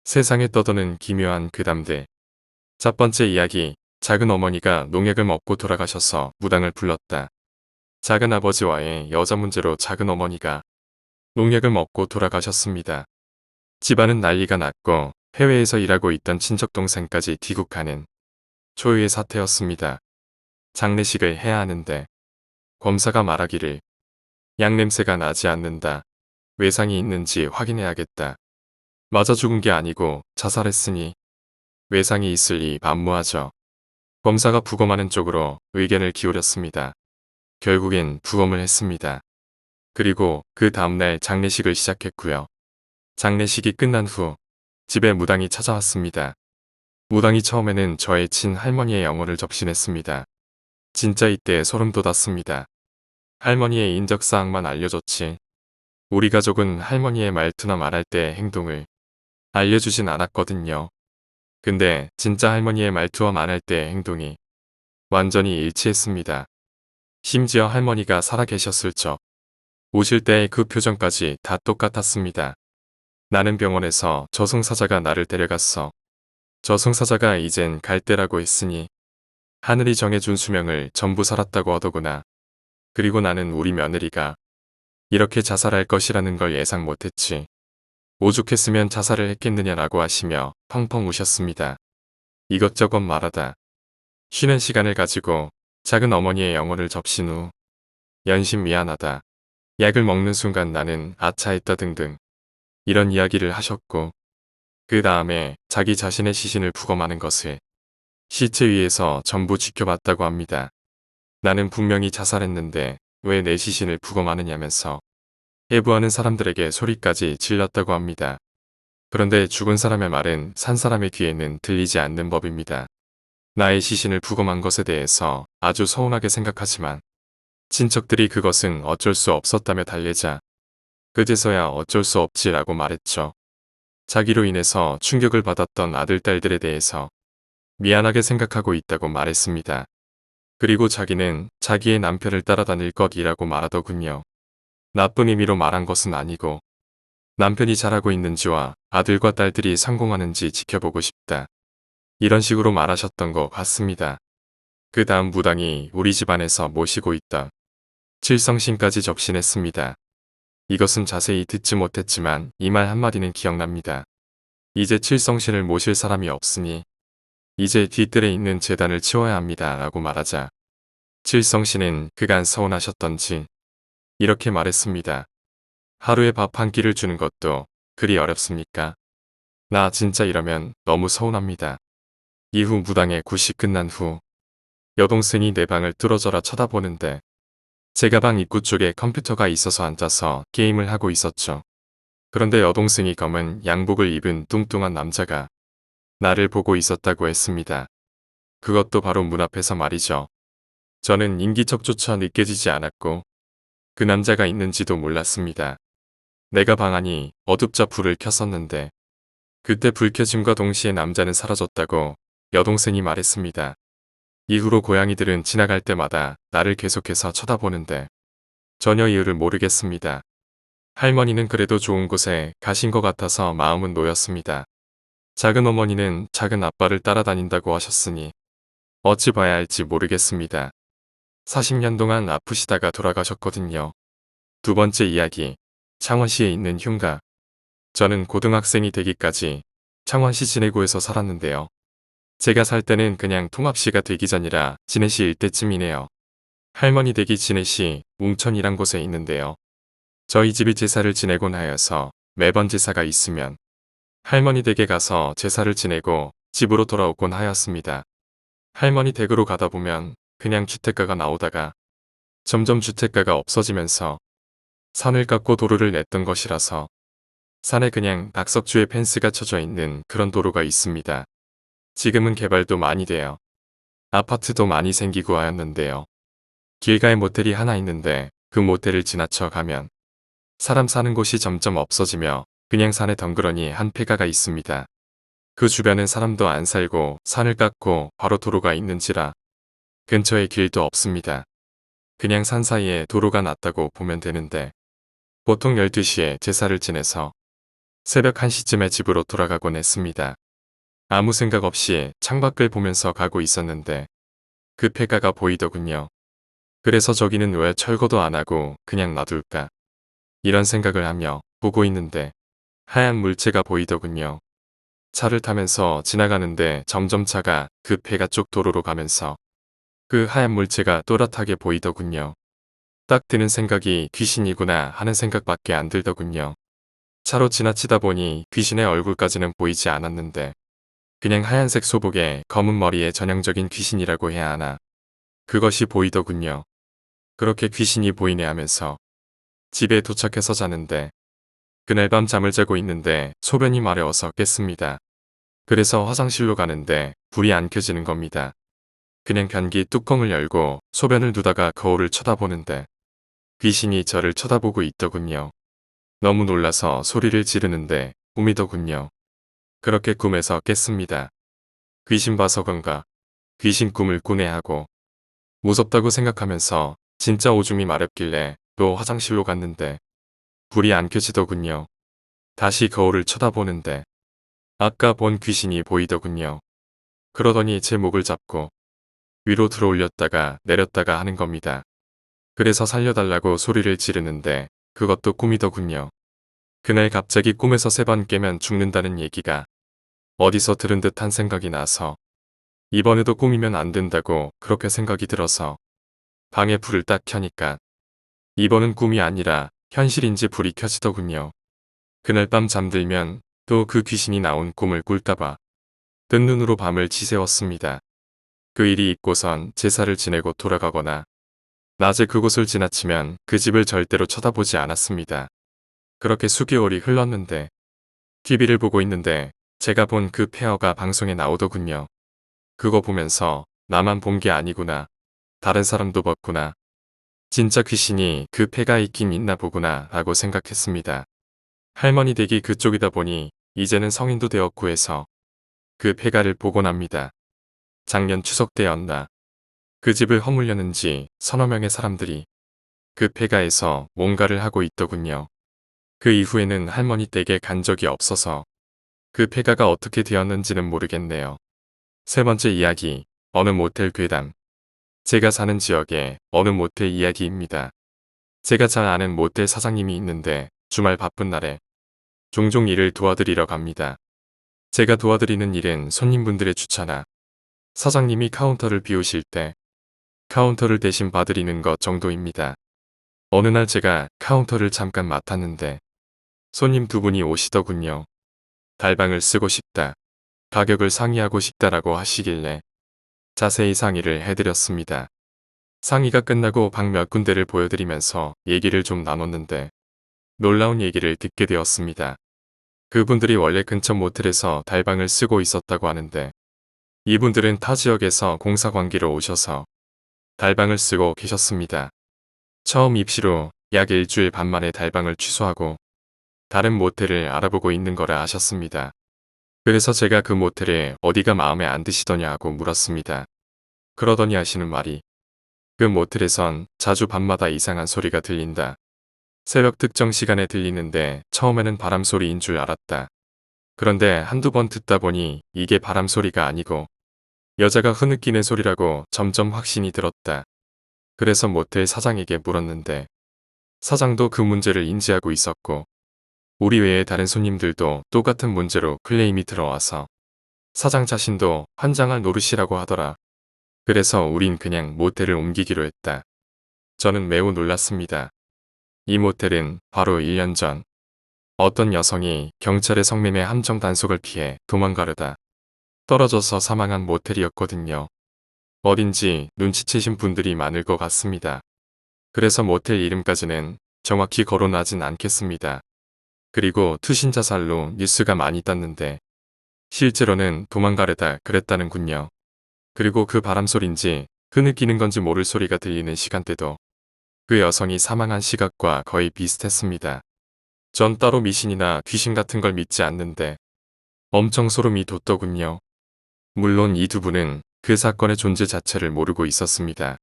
세상에 떠도는 기묘한 괴담들. 첫 번째 이야기. 작은 어머니가 농약을 먹고 돌아가셔서 무당을 불렀다. 작은 아버지와의 여자 문제로 작은 어머니가 농약을 먹고 돌아가셨습니다. 집안은 난리가 났고 해외에서 일하고 있던 친척 동생까지 귀국하는 초유의 사태였습니다. 장례식을 해야 하는데 검사가 말하기를 약 냄새가 나지 않는다. 외상이 있는지 확인해야겠다. 맞아 죽은 게 아니고 자살했으니 외상이 있을 리 만무하죠. 검사가 부검하는 쪽으로 의견을 기울였습니다. 결국엔 부검을 했습니다. 그리고 그 다음날 장례식을 시작했고요. 장례식이 끝난 후 집에 무당이 찾아왔습니다. 무당이 처음에는 저의 친할머니의 영혼을 접신했습니다. 진짜 이때 소름 돋았습니다. 할머니의 인적사항만 알려줬지 우리 가족은 할머니의 말투나 말할 때의 행동을 알려주진 않았거든요. 근데 진짜 할머니의 말투와 말할 때의 행동이 완전히 일치했습니다. 심지어 할머니가 살아계셨을 적 오실 때의 그 표정까지 다 똑같았습니다. 나는 병원에서 저승사자가 나를 데려갔어. 저승사자가 이젠 갈 때라고 했으니 하늘이 정해준 수명을 전부 살았다고 하더구나. 그리고 나는 우리 며느리가 이렇게 자살할 것이라는 걸 예상 못했지. 오죽했으면 자살을 했겠느냐라고 하시며 펑펑 우셨습니다. 이것저것 말하다 쉬는 시간을 가지고 작은 어머니의 영혼을 접신 후 연신 미안하다. 약을 먹는 순간 나는 아차했다 등등 이런 이야기를 하셨고 그 다음에 자기 자신의 시신을 부검하는 것을 시체 위에서 전부 지켜봤다고 합니다. 나는 분명히 자살했는데 왜 내 시신을 부검하느냐면서 해부하는 사람들에게 소리까지 질렀다고 합니다. 그런데 죽은 사람의 말은 산 사람의 귀에는 들리지 않는 법입니다. 나의 시신을 부검한 것에 대해서 아주 서운하게 생각하지만 친척들이 그것은 어쩔 수 없었다며 달래자 그제서야 어쩔 수 없지라고 말했죠. 자기로 인해서 충격을 받았던 아들, 딸들에 대해서 미안하게 생각하고 있다고 말했습니다. 그리고 자기는 자기의 남편을 따라다닐 것이라고 말하더군요. 나쁜 의미로 말한 것은 아니고 남편이 잘하고 있는지와 아들과 딸들이 성공하는지 지켜보고 싶다. 이런 식으로 말하셨던 것 같습니다. 그 다음 무당이 우리 집안에서 모시고 있던 칠성신까지 접신했습니다. 이것은 자세히 듣지 못했지만 이 말 한마디는 기억납니다. 이제 칠성신을 모실 사람이 없으니 이제 뒤뜰에 있는 제단을 치워야 합니다. 라고 말하자 칠성신은 그간 서운하셨던지 이렇게 말했습니다. 하루에 밥 한 끼를 주는 것도 그리 어렵습니까? 나 진짜 이러면 너무 서운합니다. 이후 무당의 굿이 끝난 후 여동생이 내 방을 뚫어져라 쳐다보는데 제 가방 입구 쪽에 컴퓨터가 있어서 앉아서 게임을 하고 있었죠. 그런데 여동생이 검은 양복을 입은 뚱뚱한 남자가 나를 보고 있었다고 했습니다. 그것도 바로 문 앞에서 말이죠. 저는 인기척조차 느껴지지 않았고 그 남자가 있는지도 몰랐습니다. 내가 방 안이 어둡자 불을 켰었는데 그때 불 켜짐과 동시에 남자는 사라졌다고 여동생이 말했습니다. 이후로 고양이들은 지나갈 때마다 나를 계속해서 쳐다보는데 전혀 이유를 모르겠습니다. 할머니는 그래도 좋은 곳에 가신 것 같아서 마음은 놓였습니다. 작은 어머니는 작은 아빠를 따라다닌다고 하셨으니 어찌 봐야 할지 모르겠습니다. 40년 동안 아프시다가 돌아가셨거든요. 두 번째 이야기. 창원시에 있는 흉가. 저는 고등학생이 되기까지 창원시 진해구에서 살았는데요. 제가 살 때는 그냥 통합시가 되기 전이라 진해시 일대쯤이네요. 할머니 댁이 진해시 웅천이란 곳에 있는데요. 저희 집이 제사를 지내곤 하여서 매번 제사가 있으면 할머니 댁에 가서 제사를 지내고 집으로 돌아오곤 하였습니다. 할머니 댁으로 가다 보면 그냥 주택가가 나오다가 점점 주택가가 없어지면서 산을 깎고 도로를 냈던 것이라서 산에 그냥 낙석주의 펜스가 쳐져 있는 그런 도로가 있습니다. 지금은 개발도 많이 돼요. 아파트도 많이 생기고 하였는데요. 길가에 모텔이 하나 있는데 그 모텔을 지나쳐 가면 사람 사는 곳이 점점 없어지며 그냥 산에 덩그러니 한 폐가가 있습니다. 그 주변엔 사람도 안 살고 산을 깎고 바로 도로가 있는지라 근처에 길도 없습니다. 그냥 산 사이에 도로가 났다고 보면 되는데 보통 12시에 제사를 지내서 새벽 1시쯤에 집으로 돌아가곤 했습니다. 아무 생각 없이 창밖을 보면서 가고 있었는데 그 폐가가 보이더군요. 그래서 저기는 왜 철거도 안 하고 그냥 놔둘까? 이런 생각을 하며 보고 있는데 하얀 물체가 보이더군요. 차를 타면서 지나가는데 점점 차가 그 폐가 쪽 도로로 가면서 그 하얀 물체가 또렷하게 보이더군요. 딱 드는 생각이 귀신이구나 하는 생각밖에 안 들더군요. 차로 지나치다 보니 귀신의 얼굴까지는 보이지 않았는데 그냥 하얀색 소복에 검은 머리에 전형적인 귀신이라고 해야 하나. 그것이 보이더군요. 그렇게 귀신이 보이네 하면서 집에 도착해서 자는데 그날 밤 잠을 자고 있는데 소변이 마려워서 깼습니다. 그래서 화장실로 가는데 불이 안 켜지는 겁니다. 그냥 변기 뚜껑을 열고 소변을 누다가 거울을 쳐다보는데 귀신이 저를 쳐다보고 있더군요. 너무 놀라서 소리를 지르는데 꿈이더군요. 그렇게 꿈에서 깼습니다. 귀신 봐서 건가? 귀신 꿈을 꾸네 하고 무섭다고 생각하면서 진짜 오줌이 마렵길래 또 화장실로 갔는데 불이 안 켜지더군요. 다시 거울을 쳐다보는데 아까 본 귀신이 보이더군요. 그러더니 제 목을 잡고 위로 들어올렸다가 내렸다가 하는 겁니다. 그래서 살려달라고 소리를 지르는데 그것도 꿈이더군요. 그날 갑자기 꿈에서 3번 깨면 죽는다는 얘기가 어디서 들은 듯한 생각이 나서 이번에도 꿈이면 안 된다고 그렇게 생각이 들어서 방에 불을 딱 켜니까 이번은 꿈이 아니라 현실인지 불이 켜지더군요. 그날 밤 잠들면 또 그 귀신이 나온 꿈을 꿀까봐 뜬 눈으로 밤을 지새웠습니다. 그 일이 있고선 제사를 지내고 돌아가거나 낮에 그곳을 지나치면 그 집을 절대로 쳐다보지 않았습니다. 그렇게 수개월이 흘렀는데 TV를 보고 있는데 제가 본 그 페어가 방송에 나오더군요. 그거 보면서 나만 본 게 아니구나. 다른 사람도 봤구나. 진짜 귀신이 그 폐가 있긴 있나 보구나 라고 생각했습니다. 할머니 댁이 그쪽이다 보니 이제는 성인도 되었고 해서 그 폐가를 보곤 합니다. 작년 추석 때였나. 그 집을 허물려는지 서너 명의 사람들이 그 폐가에서 뭔가를 하고 있더군요. 그 이후에는 할머니 댁에 간 적이 없어서 그 폐가가 어떻게 되었는지는 모르겠네요. 3번째 이야기, 어느 모텔 괴담. 제가 사는 지역의 어느 모텔 이야기입니다. 제가 잘 아는 모텔 사장님이 있는데 주말 바쁜 날에 종종 일을 도와드리러 갑니다. 제가 도와드리는 일은 손님분들의 주차나 사장님이 카운터를 비우실 때 카운터를 대신 봐드리는 것 정도입니다. 어느 날 제가 카운터를 잠깐 맡았는데 손님 2분이 오시더군요. 달방을 쓰고 싶다. 가격을 상의하고 싶다라고 하시길래 자세히 상의를 해드렸습니다. 상의가 끝나고 방 몇 군데를 보여드리면서 얘기를 좀 나눴는데 놀라운 얘기를 듣게 되었습니다. 그분들이 원래 근처 모텔에서 달방을 쓰고 있었다고 하는데 이분들은 타 지역에서 공사 관계로 오셔서 달방을 쓰고 계셨습니다. 처음 입시로 약 일주일 반 만에 달방을 취소하고 다른 모텔을 알아보고 있는 거라 하셨습니다. 그래서 제가 그 모텔에 어디가 마음에 안 드시더냐 하고 물었습니다. 그러더니 하시는 말이 그 모텔에선 자주 밤마다 이상한 소리가 들린다. 새벽 특정 시간에 들리는데 처음에는 바람 소리인 줄 알았다. 그런데 한두 번 듣다 보니 이게 바람 소리가 아니고 여자가 흐느끼는 소리라고 점점 확신이 들었다. 그래서 모텔 사장에게 물었는데 사장도 그 문제를 인지하고 있었고 우리 외에 다른 손님들도 똑같은 문제로 클레임이 들어와서 사장 자신도 환장할 노릇이라고 하더라. 그래서 우린 그냥 모텔을 옮기기로 했다. 저는 매우 놀랐습니다. 이 모텔은 바로 1년 전 어떤 여성이 경찰의 성매매 함정 단속을 피해 도망가려다 떨어져서 사망한 모텔이었거든요. 어딘지 눈치채신 분들이 많을 것 같습니다. 그래서 모텔 이름까지는 정확히 거론하진 않겠습니다. 그리고 투신 자살로 뉴스가 많이 떴는데 실제로는 도망가려다 그랬다는군요. 그리고 그 바람소리인지 흐느끼는 건지 모를 소리가 들리는 시간대도 그 여성이 사망한 시각과 거의 비슷했습니다. 전 따로 미신이나 귀신 같은 걸 믿지 않는데 엄청 소름이 돋더군요. 물론 이 2분은 그 사건의 존재 자체를 모르고 있었습니다.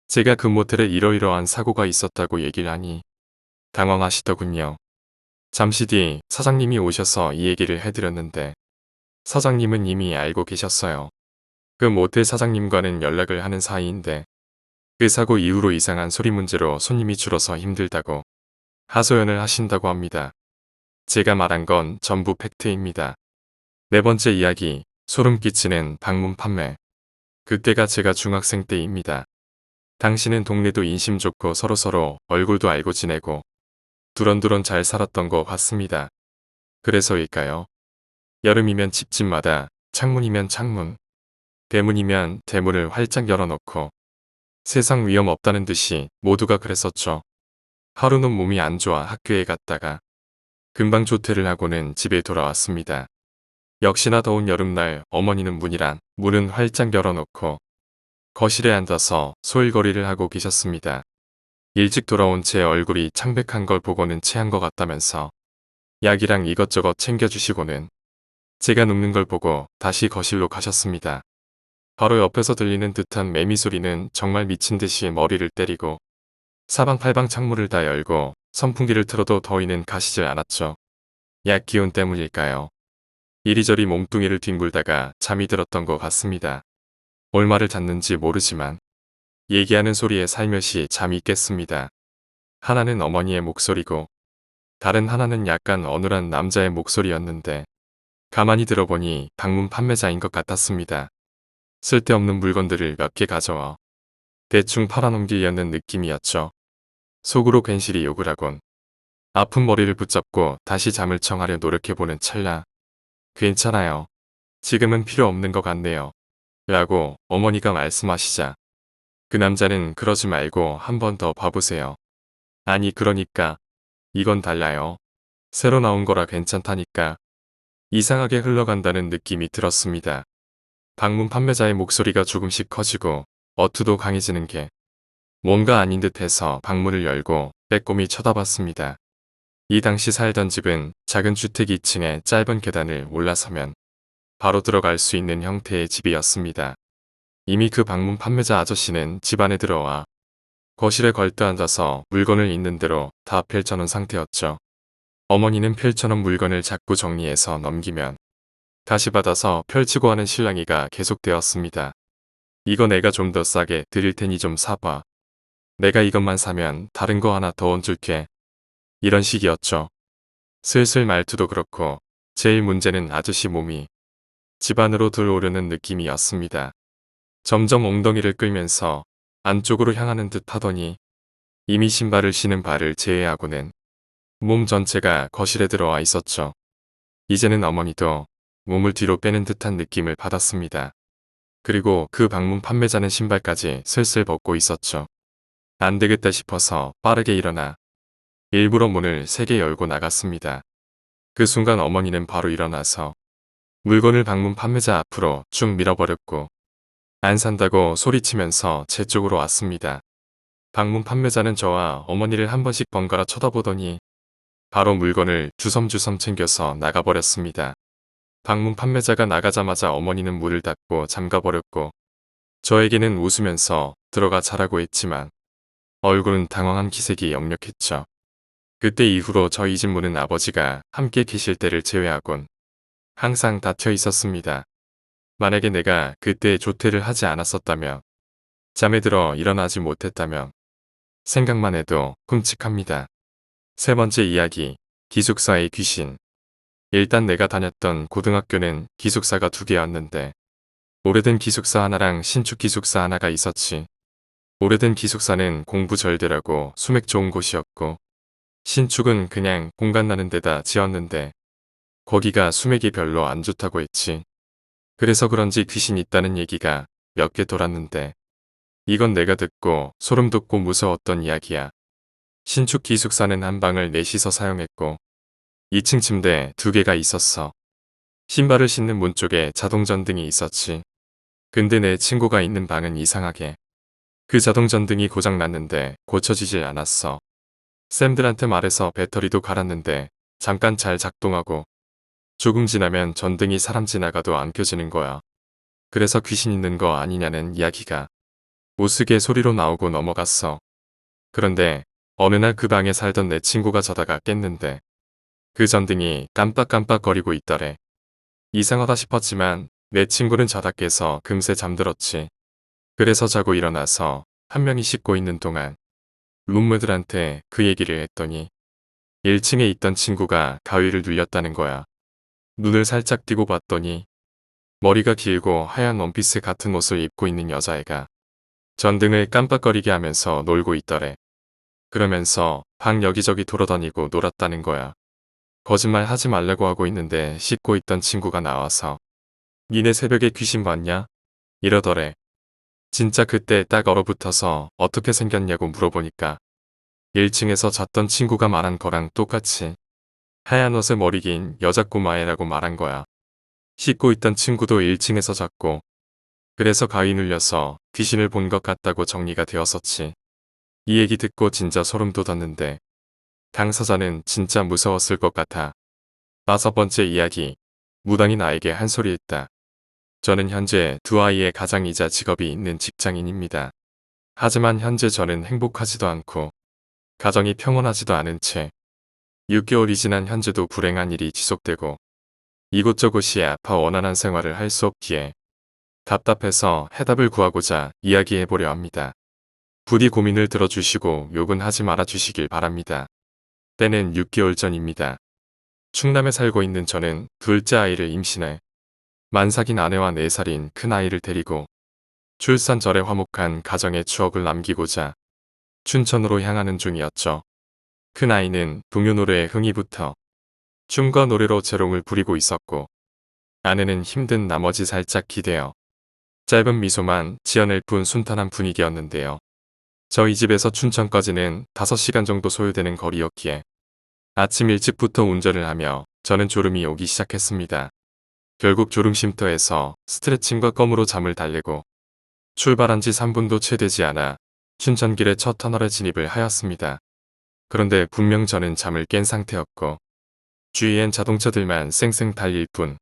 제가 그 모텔에 이러이러한 사고가 있었다고 얘기를 하니 당황하시더군요. 잠시 뒤 사장님이 오셔서 이 얘기를 해드렸는데 사장님은 이미 알고 계셨어요. 그 모텔 사장님과는 연락을 하는 사이인데 그 사고 이후로 이상한 소리 문제로 손님이 줄어서 힘들다고 하소연을 하신다고 합니다. 제가 말한 건 전부 팩트입니다. 네 번째 이야기, 소름 끼치는 방문 판매. 그때가 제가 중학생 때입니다. 당시는 동네도 인심 좋고 서로서로 얼굴도 알고 지내고 두런두런 잘 살았던 거 같습니다. 그래서일까요? 여름이면 집집마다 창문이면 창문, 대문이면 대문을 활짝 열어놓고 세상 위험 없다는 듯이 모두가 그랬었죠. 하루는 몸이 안 좋아 학교에 갔다가 금방 조퇴를 하고는 집에 돌아왔습니다. 역시나 더운 여름날 어머니는 문은 활짝 열어놓고 거실에 앉아서 소일거리를 하고 계셨습니다. 일찍 돌아온 제 얼굴이 창백한 걸 보고는 체한 것 같다면서 약이랑 이것저것 챙겨주시고는 제가 눕는 걸 보고 다시 거실로 가셨습니다. 바로 옆에서 들리는 듯한 매미 소리는 정말 미친 듯이 머리를 때리고 사방팔방 창문을 다 열고 선풍기를 틀어도 더위는 가시질 않았죠. 약 기운 때문일까요? 이리저리 몸뚱이를 뒹굴다가 잠이 들었던 것 같습니다. 얼마를 잤는지 모르지만 얘기하는 소리에 살며시 잠이 깼습니다. 하나는 어머니의 목소리고 다른 하나는 약간 어눌한 남자의 목소리였는데 가만히 들어보니 방문 판매자인 것 같았습니다. 쓸데없는 물건들을 몇 개 가져와 대충 팔아넘기려는 느낌이었죠. 속으로 괜시리 욕을 하곤 아픈 머리를 붙잡고 다시 잠을 청하려 노력해보는 찰나 괜찮아요. 지금은 필요 없는 것 같네요. 라고 어머니가 말씀하시자 그 남자는 그러지 말고 한 번 더 봐보세요. 아니 그러니까 이건 달라요. 새로 나온 거라 괜찮다니까. 이상하게 흘러간다는 느낌이 들었습니다. 방문 판매자의 목소리가 조금씩 커지고 어투도 강해지는 게 뭔가 아닌 듯해서 방문을 열고 빼꼼히 쳐다봤습니다. 이 당시 살던 집은 작은 주택 2층에 짧은 계단을 올라서면 바로 들어갈 수 있는 형태의 집이었습니다. 이미 그 방문 판매자 아저씨는 집 안에 들어와 거실에 걸터 앉아서 물건을 있는 대로 다 펼쳐놓은 상태였죠. 어머니는 펼쳐놓은 물건을 자꾸 정리해서 넘기면 다시 받아서 펼치고 하는 실랑이가 계속되었습니다. 이거 내가 좀 더 싸게 드릴 테니 좀 사봐. 내가 이것만 사면 다른 거 하나 더 얹을게. 이런 식이었죠. 슬슬 말투도 그렇고 제일 문제는 아저씨 몸이 집 안으로 들어오려는 느낌이었습니다. 점점 엉덩이를 끌면서 안쪽으로 향하는 듯 하더니 이미 신발을 신은 발을 제외하고는 몸 전체가 거실에 들어와 있었죠. 이제는 어머니도 몸을 뒤로 빼는 듯한 느낌을 받았습니다. 그리고 그 방문 판매자는 신발까지 슬슬 벗고 있었죠. 안 되겠다 싶어서 빠르게 일어나 일부러 문을 3개 열고 나갔습니다. 그 순간 어머니는 바로 일어나서 물건을 방문 판매자 앞으로 쭉 밀어버렸고 안 산다고 소리치면서 제 쪽으로 왔습니다. 방문 판매자는 저와 어머니를 한 번씩 번갈아 쳐다보더니 바로 물건을 주섬주섬 챙겨서 나가버렸습니다. 방문 판매자가 나가자마자 어머니는 문을 닫고 잠가버렸고 저에게는 웃으면서 들어가 자라고 했지만 얼굴은 당황한 기색이 역력했죠. 그때 이후로 저희 집 문은 아버지가 함께 계실 때를 제외하곤 항상 닫혀 있었습니다. 만약에 내가 그때 조퇴를 하지 않았었다면, 잠에 들어 일어나지 못했다면 생각만 해도 끔찍합니다. 세 번째 이야기, 기숙사의 귀신. 일단 내가 다녔던 고등학교는 기숙사가 2개였는데 오래된 기숙사 하나랑 신축 기숙사 하나가 있었지. 오래된 기숙사는 공부 잘 되라고 수맥 좋은 곳이었고 신축은 그냥 공간 나는 데다 지었는데 거기가 수맥이 별로 안 좋다고 했지. 그래서 그런지 귀신 있다는 얘기가 몇 개 돌았는데 이건 내가 듣고 소름 돋고 무서웠던 이야기야. 신축 기숙사는 한 방을 넷이서 사용했고 2층 침대 2개가 있었어. 신발을 신는 문 쪽에 자동전등이 있었지. 근데 내 친구가 있는 방은 이상하게 그 자동전등이 고장났는데 고쳐지질 않았어. 쌤들한테 말해서 배터리도 갈았는데 잠깐 잘 작동하고 조금 지나면 전등이 사람 지나가도 안 켜지는 거야. 그래서 귀신 있는 거 아니냐는 이야기가 우스개 소리로 나오고 넘어갔어. 그런데 어느 날 그 방에 살던 내 친구가 자다가 깼는데 그 전등이 깜빡깜빡거리고 있더래. 이상하다 싶었지만 내 친구는 자다 깨서 금세 잠들었지. 그래서 자고 일어나서 한 명이 씻고 있는 동안 룸메들한테 그 얘기를 했더니 1층에 있던 친구가 가위를 눌렸다는 거야. 눈을 살짝 띄고 봤더니 머리가 길고 하얀 원피스 같은 옷을 입고 있는 여자애가 전등을 깜빡거리게 하면서 놀고 있더래. 그러면서 방 여기저기 돌아다니고 놀았다는 거야. 거짓말 하지 말라고 하고 있는데 씻고 있던 친구가 나와서 니네 새벽에 귀신 봤냐? 이러더래. 진짜 그때 딱 얼어붙어서 어떻게 생겼냐고 물어보니까 1층에서 잤던 친구가 말한 거랑 똑같이 하얀 옷에 머리 긴 여자 꼬마애라고 말한 거야. 씻고 있던 친구도 1층에서 잤고 그래서 가위 눌려서 귀신을 본 것 같다고 정리가 되었었지. 이 얘기 듣고 진짜 소름 돋았는데 당사자는 진짜 무서웠을 것 같아. 5번째 이야기. 무당이 나에게 한 소리 했다. 저는 현재 두 아이의 가장이자 직업이 있는 직장인입니다. 하지만 현재 저는 행복하지도 않고 가정이 평온하지도 않은 채 6개월이 지난 현재도 불행한 일이 지속되고 이곳저곳이 아파 원활한 생활을 할 수 없기에 답답해서 해답을 구하고자 이야기해보려 합니다. 부디 고민을 들어주시고 욕은 하지 말아주시길 바랍니다. 때는 6개월 전입니다. 충남에 살고 있는 저는 둘째 아이를 임신해 만삭인 아내와 4살인 큰아이를 데리고 출산절에 화목한 가정의 추억을 남기고자 춘천으로 향하는 중이었죠. 큰아이는 동요 노래에 흥이 붙어 춤과 노래로 재롱을 부리고 있었고 아내는 힘든 나머지 살짝 기대어 짧은 미소만 지어낼 뿐 순탄한 분위기였는데요. 저희 집에서 춘천까지는 5시간 정도 소요되는 거리였기에 아침 일찍부터 운전을 하며 저는 졸음이 오기 시작했습니다. 결국 졸음쉼터에서 스트레칭과 껌으로 잠을 달래고 출발한 지 3분도 채 되지 않아 춘천길의 첫 터널에 진입을 하였습니다. 그런데 분명 저는 잠을 깬 상태였고 주위엔 자동차들만 쌩쌩 달릴 뿐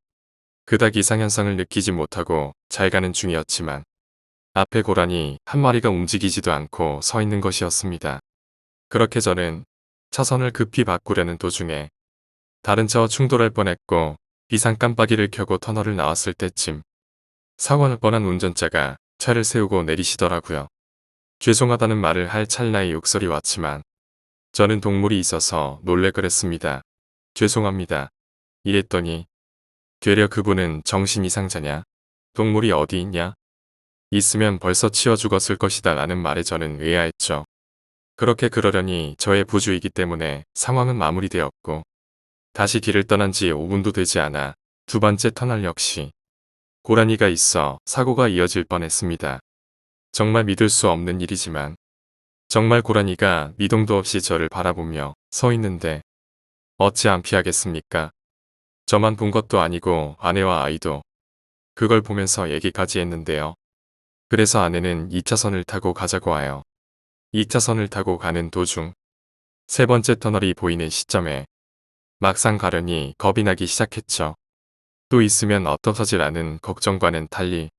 그닥 이상현상을 느끼지 못하고 잘 가는 중이었지만 앞에 고라니 한 마리가 움직이지도 않고 서 있는 것이었습니다. 그렇게 저는 차선을 급히 바꾸려는 도중에 다른 차와 충돌할 뻔했고 비상 깜빡이를 켜고 터널을 나왔을 때쯤 사고 날 뻔한 운전자가 차를 세우고 내리시더라고요. 죄송하다는 말을 할 찰나에 욕설이 왔지만 저는 동물이 있어서 놀래 그랬습니다. 죄송합니다. 이랬더니 되려 그분은 정신 이상자냐? 동물이 어디 있냐? 있으면 벌써 치워 죽었을 것이다 라는 말에 저는 의아했죠. 그렇게 그러려니 저의 부주이기 때문에 상황은 마무리되었고 다시 길을 떠난 지 5분도 되지 않아 두 번째 터널 역시 고라니가 있어 사고가 이어질 뻔했습니다. 정말 믿을 수 없는 일이지만 정말 고라니가 미동도 없이 저를 바라보며 서 있는데 어찌 안 피하겠습니까? 저만 본 것도 아니고 아내와 아이도 그걸 보면서 얘기까지 했는데요. 그래서 아내는 2차선을 타고 가자고 하여 2차선을 타고 가는 도중 세 번째 터널이 보이는 시점에 막상 가려니 겁이 나기 시작했죠. 또 있으면 어떠서지라는 걱정과는 달리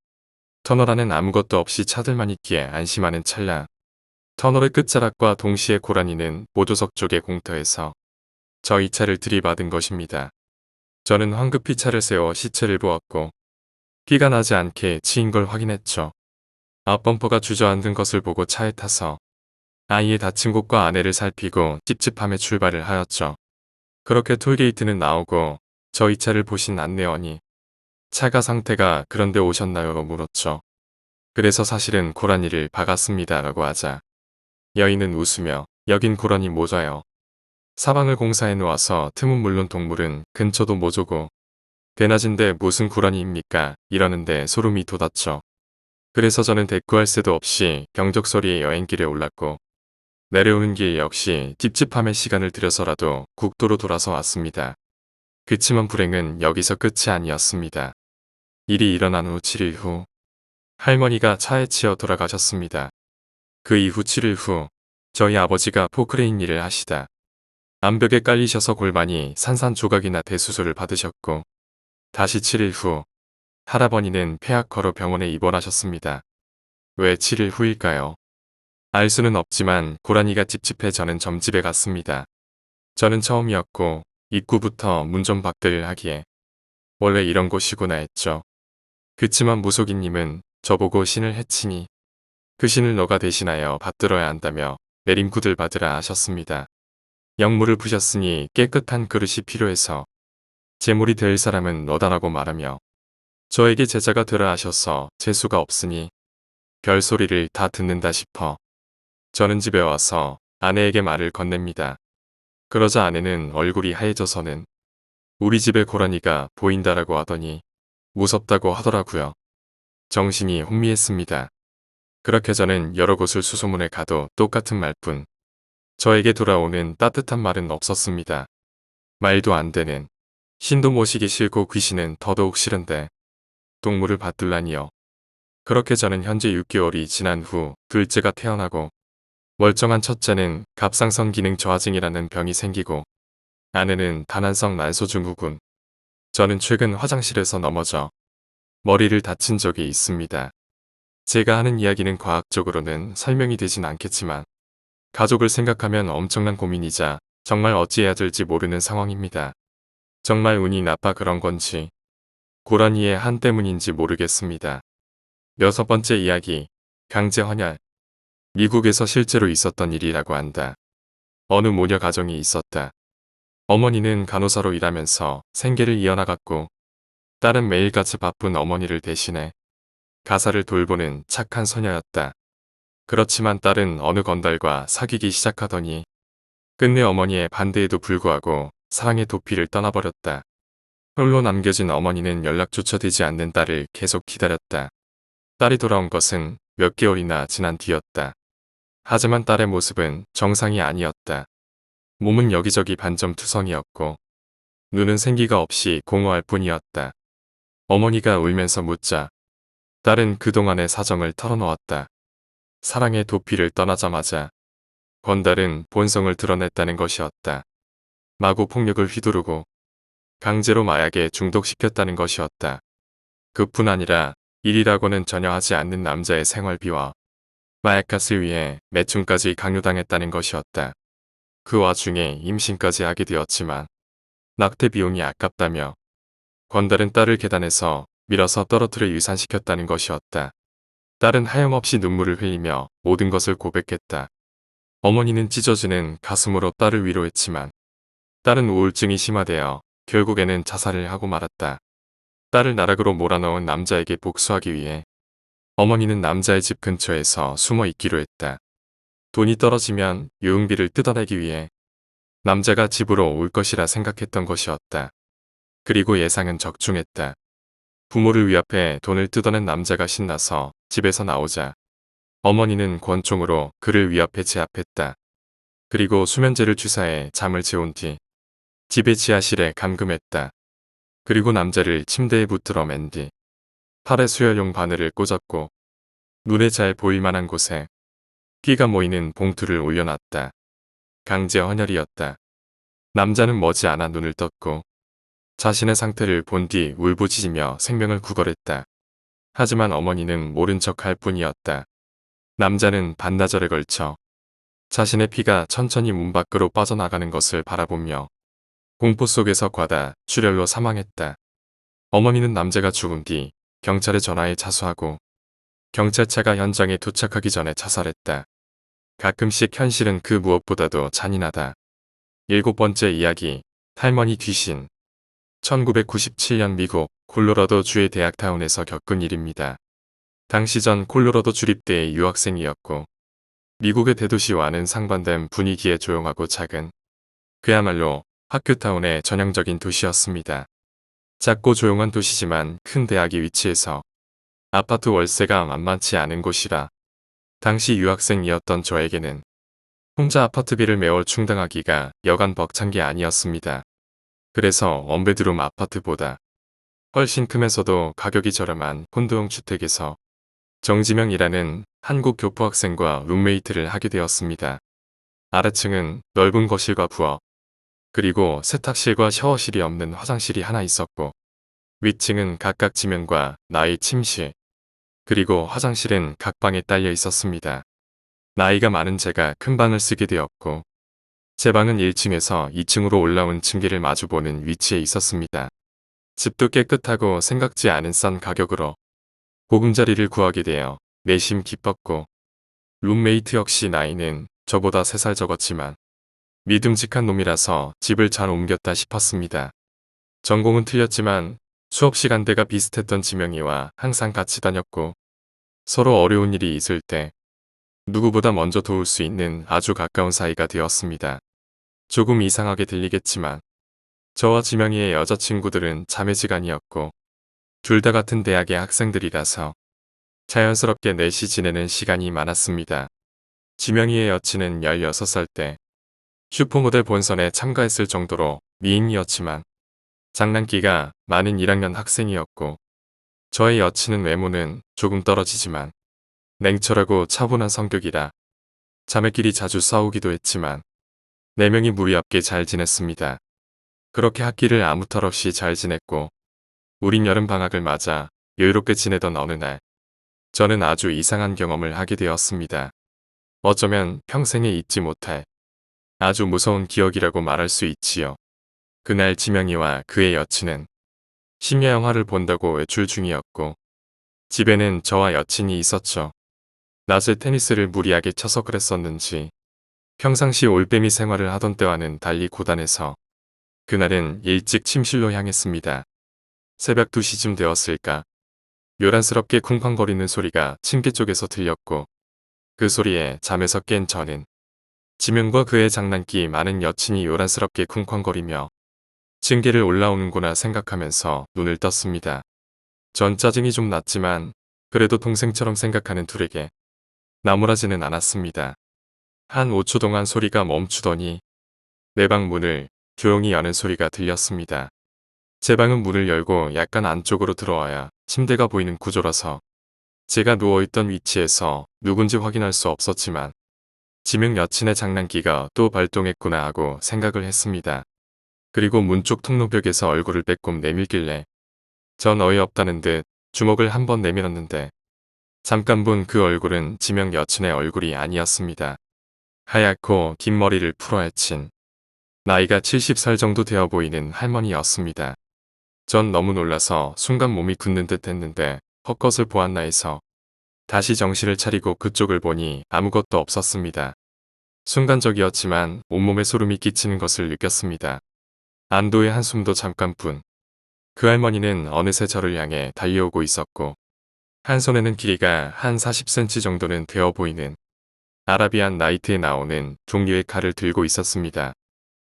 터널 안엔 아무것도 없이 차들만 있기에 안심하는 찰나 터널의 끝자락과 동시에 고라니는 보조석 쪽에 공터에서 저희 차를 들이받은 것입니다. 저는 황급히 차를 세워 시체를 보았고 피가 나지 않게 치인 걸 확인했죠. 앞범퍼가 주저앉은 것을 보고 차에 타서 아이의 다친 곳과 아내를 살피고 찝찝함에 출발을 하였죠. 그렇게 톨게이트는 나오고 저희 차를 보신 안내원이 차가 상태가 그런데 오셨나요? 물었죠. 그래서 사실은 고라니를 박았습니다 라고 하자 여인은 웃으며 여긴 고라니 모자요. 사방을 공사해 놓아서 틈은 물론 동물은 근처도 모조고 대낮인데 무슨 고라니입니까? 이러는데 소름이 돋았죠. 그래서 저는 대꾸할 새도 없이 경적소리에 여행길에 올랐고 내려오는 길 역시 찝찝함에 시간을 들여서라도 국도로 돌아서 왔습니다. 그치만 불행은 여기서 끝이 아니었습니다. 일이 일어난 후 7일 후 할머니가 차에 치여 돌아가셨습니다. 그 이후 7일 후 저희 아버지가 포크레인 일을 하시다 암벽에 깔리셔서 골반이 산산조각이나 대수술을 받으셨고 다시 7일 후 할아버니는 폐악허로 병원에 입원하셨습니다. 왜 7일 후일까요? 알 수는 없지만 고라니가 찝찝해 저는 점집에 갔습니다. 저는 처음이었고 입구부터 문 좀 밖들을 하기에 원래 이런 곳이구나 했죠. 그치만 무속인님은 저보고 신을 해치니 그 신을 너가 대신하여 받들어야 한다며 내림구들 받으라 하셨습니다. 영물을 부셨으니 깨끗한 그릇이 필요해서 제물이 될 사람은 너다라고 말하며 저에게 제자가 되라 하셔서 재수가 없으니 별소리를 다 듣는다 싶어 저는 집에 와서 아내에게 말을 건넵니다. 그러자 아내는 얼굴이 하얘져서는 우리 집에 고라니가 보인다라고 하더니 무섭다고 하더라고요. 정신이 혼미했습니다. 그렇게 저는 여러 곳을 수소문해 가도 똑같은 말뿐 저에게 돌아오는 따뜻한 말은 없었습니다. 말도 안 되는 신도 모시기 싫고 귀신은 더더욱 싫은데 동물을 받들라니요. 그렇게 저는 현재 6개월이 지난 후 둘째가 태어나고 멀쩡한 첫째는 갑상선 기능 저하증이라는 병이 생기고 아내는 다난성 난소증후군. 저는 최근 화장실에서 넘어져 머리를 다친 적이 있습니다. 제가 하는 이야기는 과학적으로는 설명이 되진 않겠지만 가족을 생각하면 엄청난 고민이자 정말 어찌해야 될지 모르는 상황입니다. 정말 운이 나빠 그런 건지 고라니의 한 때문인지 모르겠습니다. 6번째 이야기, 강제 헌혈. 미국에서 실제로 있었던 일이라고 한다. 어느 모녀 가정이 있었다. 어머니는 간호사로 일하면서 생계를 이어나갔고 딸은 매일같이 바쁜 어머니를 대신해 가사를 돌보는 착한 소녀였다. 그렇지만 딸은 어느 건달과 사귀기 시작하더니 끝내 어머니의 반대에도 불구하고 사랑의 도피를 떠나버렸다. 홀로 남겨진 어머니는 연락조차 되지 않는 딸을 계속 기다렸다. 딸이 돌아온 것은 몇 개월이나 지난 뒤였다. 하지만 딸의 모습은 정상이 아니었다. 몸은 여기저기 반점투성이었고 눈은 생기가 없이 공허할 뿐이었다. 어머니가 울면서 묻자 딸은 그동안의 사정을 털어놓았다. 사랑의 도피를 떠나자마자 건달은 본성을 드러냈다는 것이었다. 마구 폭력을 휘두르고 강제로 마약에 중독시켰다는 것이었다. 그뿐 아니라 일이라고는 전혀 하지 않는 남자의 생활비와 마약값을 위해 매춘까지 강요당했다는 것이었다. 그 와중에 임신까지 하게 되었지만 낙태 비용이 아깝다며 건달은 딸을 계단에서 밀어서 떨어뜨려 유산시켰다는 것이었다. 딸은 하염없이 눈물을 흘리며 모든 것을 고백했다. 어머니는 찢어지는 가슴으로 딸을 위로했지만 딸은 우울증이 심화되어 결국에는 자살을 하고 말았다. 딸을 나락으로 몰아넣은 남자에게 복수하기 위해 어머니는 남자의 집 근처에서 숨어 있기로 했다. 돈이 떨어지면 유흥비를 뜯어내기 위해 남자가 집으로 올 것이라 생각했던 것이었다. 그리고 예상은 적중했다. 부모를 위압해 돈을 뜯어낸 남자가 신나서 집에서 나오자 어머니는 권총으로 그를 위압해 제압했다. 그리고 수면제를 주사해 잠을 재운 뒤 집의 지하실에 감금했다. 그리고 남자를 침대에 붙들어 맨 뒤 팔에 수혈용 바늘을 꽂았고 눈에 잘 보일 만한 곳에 피가 모이는 봉투를 올려놨다. 강제 헌혈이었다. 남자는 머지않아 눈을 떴고 자신의 상태를 본 뒤 울부짖으며 생명을 구걸했다. 하지만 어머니는 모른 척할 뿐이었다. 남자는 반나절에 걸쳐 자신의 피가 천천히 문 밖으로 빠져나가는 것을 바라보며 공포 속에서 과다 출혈로 사망했다. 어머니는 남자가 죽은 뒤 경찰에 전화해 자수하고 경찰차가 현장에 도착하기 전에 자살했다. 가끔씩 현실은 그 무엇보다도 잔인하다. 7번째 이야기, 할머니 귀신. 1997년 미국 콜로라도 주의 대학타운에서 겪은 일입니다. 당시 전 콜로라도 주립대의 유학생이었고 미국의 대도시와는 상반된 분위기의 조용하고 작은 그야말로 학교타운의 전형적인 도시였습니다. 작고 조용한 도시지만 큰 대학이 위치해서 아파트 월세가 만만치 않은 곳이라 당시 유학생이었던 저에게는 혼자 아파트비를 매월 충당하기가 여간 벅찬 게 아니었습니다. 그래서 원베드룸 아파트보다 훨씬 크면서도 가격이 저렴한 콘도형 주택에서 정지명이라는 한국 교포 학생과 룸메이트를 하게 되었습니다. 아래층은 넓은 거실과 부엌, 그리고 세탁실과 샤워실이 없는 화장실이 하나 있었고 윗층은 각각 지면과 나의 침실, 그리고 화장실은 각 방에 딸려 있었습니다. 나이가 많은 제가 큰 방을 쓰게 되었고 제 방은 1층에서 2층으로 올라온 층계를 마주보는 위치에 있었습니다. 집도 깨끗하고 생각지 않은 싼 가격으로 보금자리를 구하게 되어 내심 기뻤고, 룸메이트 역시 나이는 저보다 3살 적었지만 믿음직한 놈이라서 집을 잘 옮겼다 싶었습니다. 전공은 틀렸지만 수업 시간대가 비슷했던 지명이와 항상 같이 다녔고, 서로 어려운 일이 있을 때 누구보다 먼저 도울 수 있는 아주 가까운 사이가 되었습니다. 조금 이상하게 들리겠지만 저와 지명이의 여자친구들은 자매지간이었고, 둘 다 같은 대학의 학생들이라서 자연스럽게 넷이 지내는 시간이 많았습니다. 지명이의 여친은 16살 때 슈퍼모델 본선에 참가했을 정도로 미인이었지만 장난기가 많은 1학년 학생이었고, 저의 여친은 외모는 조금 떨어지지만 냉철하고 차분한 성격이라 자매끼리 자주 싸우기도 했지만 4명이 무리없게 잘 지냈습니다. 그렇게 학기를 아무 탈 없이 잘 지냈고, 우린 여름방학을 맞아 여유롭게 지내던 어느 날, 저는 아주 이상한 경험을 하게 되었습니다. 어쩌면 평생에 잊지 못할 아주 무서운 기억이라고 말할 수 있지요. 그날 지명이와 그의 여친은 심야 영화를 본다고 외출 중이었고, 집에는 저와 여친이 있었죠. 낮에 테니스를 무리하게 쳐서 그랬었는지 평상시 올빼미 생활을 하던 때와는 달리 고단해서 그날은 일찍 침실로 향했습니다. 새벽 2시쯤 되었을까, 요란스럽게 쿵쾅거리는 소리가 침대 쪽에서 들렸고, 그 소리에 잠에서 깬 저는 지명과 그의 장난기 많은 여친이 요란스럽게 쿵쾅거리며 층계를 올라오는구나 생각하면서 눈을 떴습니다. 전 짜증이 좀 났지만 그래도 동생처럼 생각하는 둘에게 나무라지는 않았습니다. 한 5초 동안 소리가 멈추더니 내 방 문을 조용히 여는 소리가 들렸습니다. 제 방은 문을 열고 약간 안쪽으로 들어와야 침대가 보이는 구조라서 제가 누워있던 위치에서 누군지 확인할 수 없었지만 지명 여친의 장난기가 또 발동했구나 하고 생각을 했습니다. 그리고 문 쪽 통로벽에서 얼굴을 빼꼼 내밀길래 전 어이없다는 듯 주먹을 한번 내밀었는데, 잠깐 본 그 얼굴은 지명 여친의 얼굴이 아니었습니다. 하얗고 긴 머리를 풀어헤친 나이가 70살 정도 되어 보이는 할머니였습니다. 전 너무 놀라서 순간 몸이 굳는 듯 했는데 헛것을 보았나 해서 다시 정신을 차리고 그쪽을 보니 아무것도 없었습니다. 순간적이었지만 온몸에 소름이 끼치는 것을 느꼈습니다. 안도의 한숨도 잠깐뿐. 그 할머니는 어느새 저를 향해 달려오고 있었고, 한 손에는 길이가 한 40cm 정도는 되어 보이는 아라비안 나이트에 나오는 종류의 칼을 들고 있었습니다.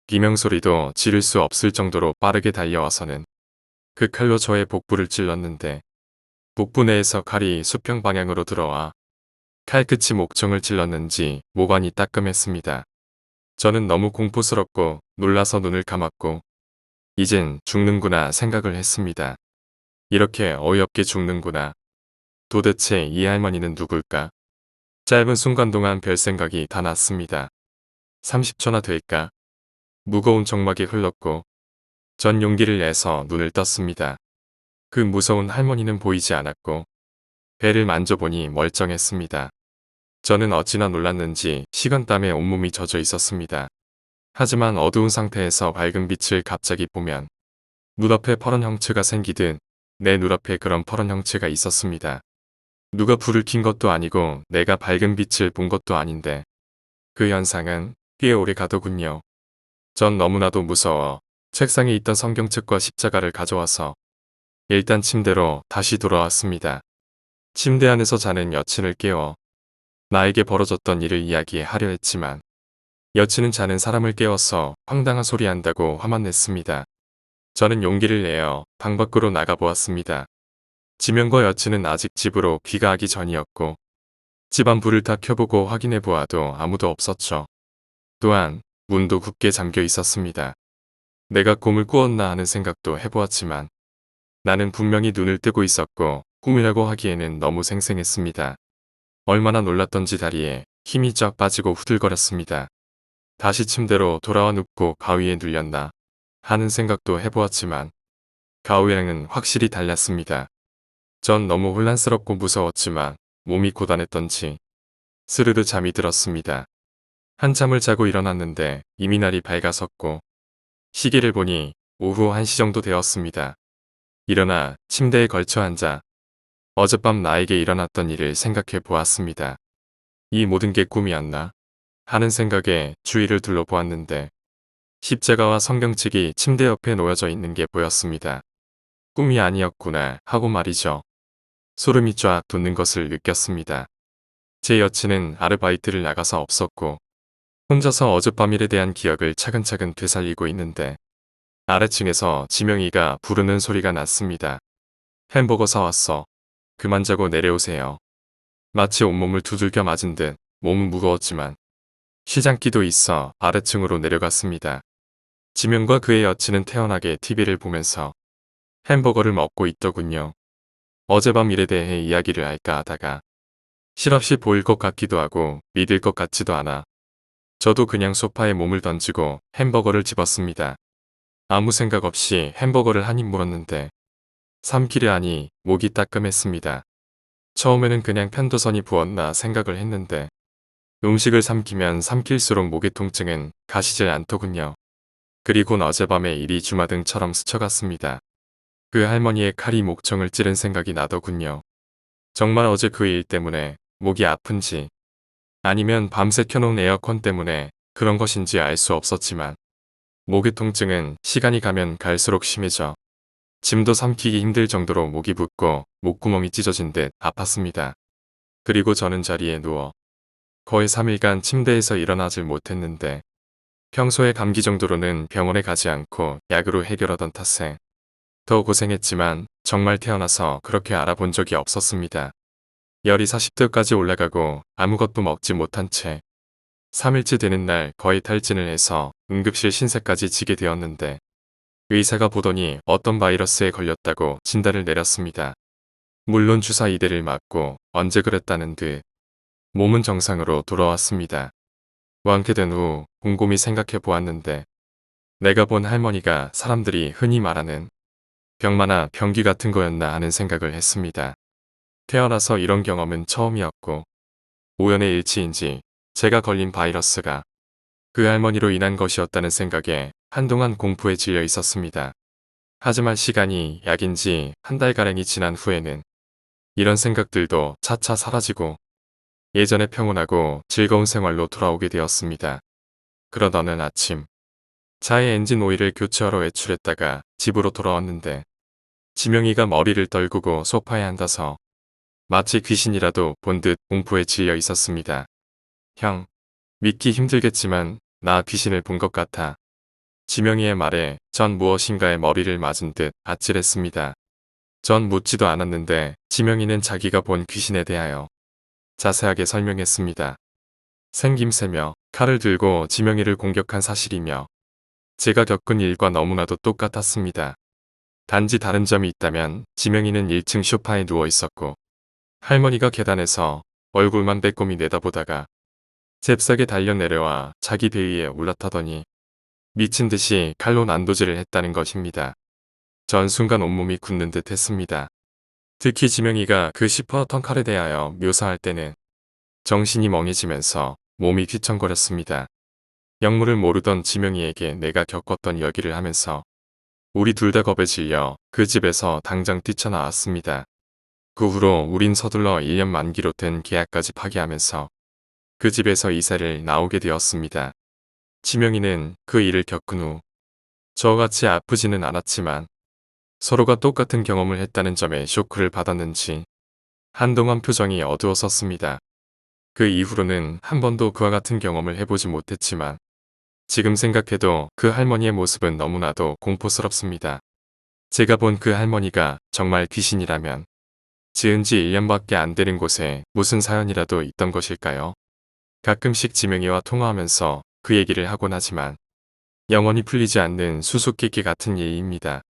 비명소리도 지를 수 없을 정도로 빠르게 달려와서는 그 칼로 저의 복부를 찔렀는데, 복부 내에서 칼이 수평 방향으로 들어와 칼끝이 목청을 찔렀는지 모관이 따끔했습니다. 저는 너무 공포스럽고 놀라서 눈을 감았고 이젠 죽는구나 생각을 했습니다. 이렇게 어이없게 죽는구나. 도대체 이 할머니는 누굴까? 짧은 순간 동안 별 생각이 다 났습니다. 30초나 될까? 무거운 정막이 흘렀고 전 용기를 내서 눈을 떴습니다. 그 무서운 할머니는 보이지 않았고 배를 만져보니 멀쩡했습니다. 저는 어찌나 놀랐는지 식은땀에 온몸이 젖어 있었습니다. 하지만 어두운 상태에서 밝은 빛을 갑자기 보면 눈앞에 퍼런 형체가 생기듯 내 눈앞에 그런 퍼런 형체가 있었습니다. 누가 불을 킨 것도 아니고 내가 밝은 빛을 본 것도 아닌데 그 현상은 꽤 오래 가더군요. 전 너무나도 무서워 책상에 있던 성경책과 십자가를 가져와서 일단 침대로 다시 돌아왔습니다. 침대 안에서 자는 여친을 깨워 나에게 벌어졌던 일을 이야기하려 했지만 여친은 자는 사람을 깨워서 황당한 소리 한다고 화만 냈습니다. 저는 용기를 내어 방 밖으로 나가보았습니다. 지명과 여친은 아직 집으로 귀가하기 전이었고 집안 불을 다 켜보고 확인해 보아도 아무도 없었죠. 또한 문도 굳게 잠겨 있었습니다. 내가 꿈을 꾸었나 하는 생각도 해보았지만 나는 분명히 눈을 뜨고 있었고 꿈이라고 하기에는 너무 생생했습니다. 얼마나 놀랐던지 다리에 힘이 쫙 빠지고 후들거렸습니다. 다시 침대로 돌아와 눕고 가위에 눌렸나 하는 생각도 해보았지만 가위랑은 확실히 달랐습니다. 전 너무 혼란스럽고 무서웠지만 몸이 고단했던지 스르르 잠이 들었습니다. 한참을 자고 일어났는데 이미 날이 밝아섰고 시계를 보니 오후 1시 정도 되었습니다. 일어나 침대에 걸쳐 앉아 어젯밤 나에게 일어났던 일을 생각해 보았습니다. 이 모든 게 꿈이었나? 하는 생각에 주위를 둘러보았는데 십자가와 성경책이 침대 옆에 놓여져 있는 게 보였습니다. 꿈이 아니었구나 하고 말이죠. 소름이 쫙 돋는 것을 느꼈습니다. 제 여친은 아르바이트를 나가서 없었고 혼자서 어젯밤 일에 대한 기억을 차근차근 되살리고 있는데 아래층에서 지명이가 부르는 소리가 났습니다. 햄버거 사왔어. 그만 자고 내려오세요. 마치 온몸을 두들겨 맞은 듯 몸은 무거웠지만 시장기도 있어 아래층으로 내려갔습니다. 지명과 그의 여친은 태연하게 TV를 보면서 햄버거를 먹고 있더군요. 어젯밤 일에 대해 이야기를 할까 하다가 실없이 보일 것 같기도 하고 믿을 것 같지도 않아 저도 그냥 소파에 몸을 던지고 햄버거를 집었습니다. 아무 생각 없이 햄버거를 한 입 물었는데 삼키려 하니 목이 따끔했습니다. 처음에는 그냥 편도선이 부었나 생각을 했는데 음식을 삼키면 삼킬수록 목의 통증은 가시질 않더군요. 그리곤 어젯밤의 일이 주마등처럼 스쳐갔습니다. 그 할머니의 칼이 목청을 찌른 생각이 나더군요. 정말 어제 그 일 때문에 목이 아픈지 아니면 밤새 켜놓은 에어컨 때문에 그런 것인지 알 수 없었지만 목의 통증은 시간이 가면 갈수록 심해져 짐도 삼키기 힘들 정도로 목이 붓고 목구멍이 찢어진 듯 아팠습니다. 그리고 저는 자리에 누워 거의 3일간 침대에서 일어나질 못했는데 평소에 감기 정도로는 병원에 가지 않고 약으로 해결하던 탓에 더 고생했지만 정말 태어나서 그렇게 알아본 적이 없었습니다. 열이 40도까지 올라가고 아무것도 먹지 못한 채 3일째 되는 날 거의 탈진을 해서 응급실 신세까지 지게 되었는데 의사가 보더니 어떤 바이러스에 걸렸다고 진단을 내렸습니다. 물론 주사 2대를 맞고 언제 그랬다는 듯 몸은 정상으로 돌아왔습니다. 완쾌된 후 곰곰이 생각해 보았는데 내가 본 할머니가 사람들이 흔히 말하는 병마나 병기 같은 거였나 하는 생각을 했습니다. 태어나서 이런 경험은 처음이었고 우연의 일치인지 제가 걸린 바이러스가 그 할머니로 인한 것이었다는 생각에 한동안 공포에 질려 있었습니다. 하지만 시간이 약인지 한 달가량이 지난 후에는 이런 생각들도 차차 사라지고 예전의 평온하고 즐거운 생활로 돌아오게 되었습니다. 그러던 어느 아침 차의 엔진 오일을 교체하러 외출했다가 집으로 돌아왔는데 지명이가 머리를 떨구고 소파에 앉아서 마치 귀신이라도 본 듯 공포에 질려 있었습니다. 형, 믿기 힘들겠지만 나 귀신을 본 것 같아. 지명이의 말에 전 무엇인가에 머리를 맞은 듯 아찔했습니다. 전 묻지도 않았는데 지명이는 자기가 본 귀신에 대하여 자세하게 설명했습니다. 생김새며 칼을 들고 지명이를 공격한 사실이며 제가 겪은 일과 너무나도 똑같았습니다. 단지 다른 점이 있다면 지명이는 1층 소파에 누워 있었고 할머니가 계단에서 얼굴만 빼꼼히 내다보다가 잽싸게 달려 내려와 자기 배 위에 올라타더니 미친 듯이 칼로 난도질을 했다는 것입니다. 전 순간 온몸이 굳는 듯 했습니다. 특히 지명이가 그 시퍼던 칼에 대하여 묘사할 때는 정신이 멍해지면서 몸이 휘청거렸습니다. 영문을 모르던 지명이에게 내가 겪었던 이야기를 하면서 우리 둘 다 겁에 질려 그 집에서 당장 뛰쳐나왔습니다. 그 후로 우린 서둘러 1년 만기로 된 계약까지 파기하면서 그 집에서 이사를 나오게 되었습니다. 지명이는 그 일을 겪은 후 저같이 아프지는 않았지만 서로가 똑같은 경험을 했다는 점에 쇼크를 받았는지 한동안 표정이 어두웠었습니다. 그 이후로는 한 번도 그와 같은 경험을 해보지 못했지만 지금 생각해도 그 할머니의 모습은 너무나도 공포스럽습니다. 제가 본 그 할머니가 정말 귀신이라면 지은 지 1년밖에 안 되는 곳에 무슨 사연이라도 있던 것일까요? 가끔씩 지명이와 통화하면서 그 얘기를 하곤 하지만 영원히 풀리지 않는 수수께끼 같은 일입니다.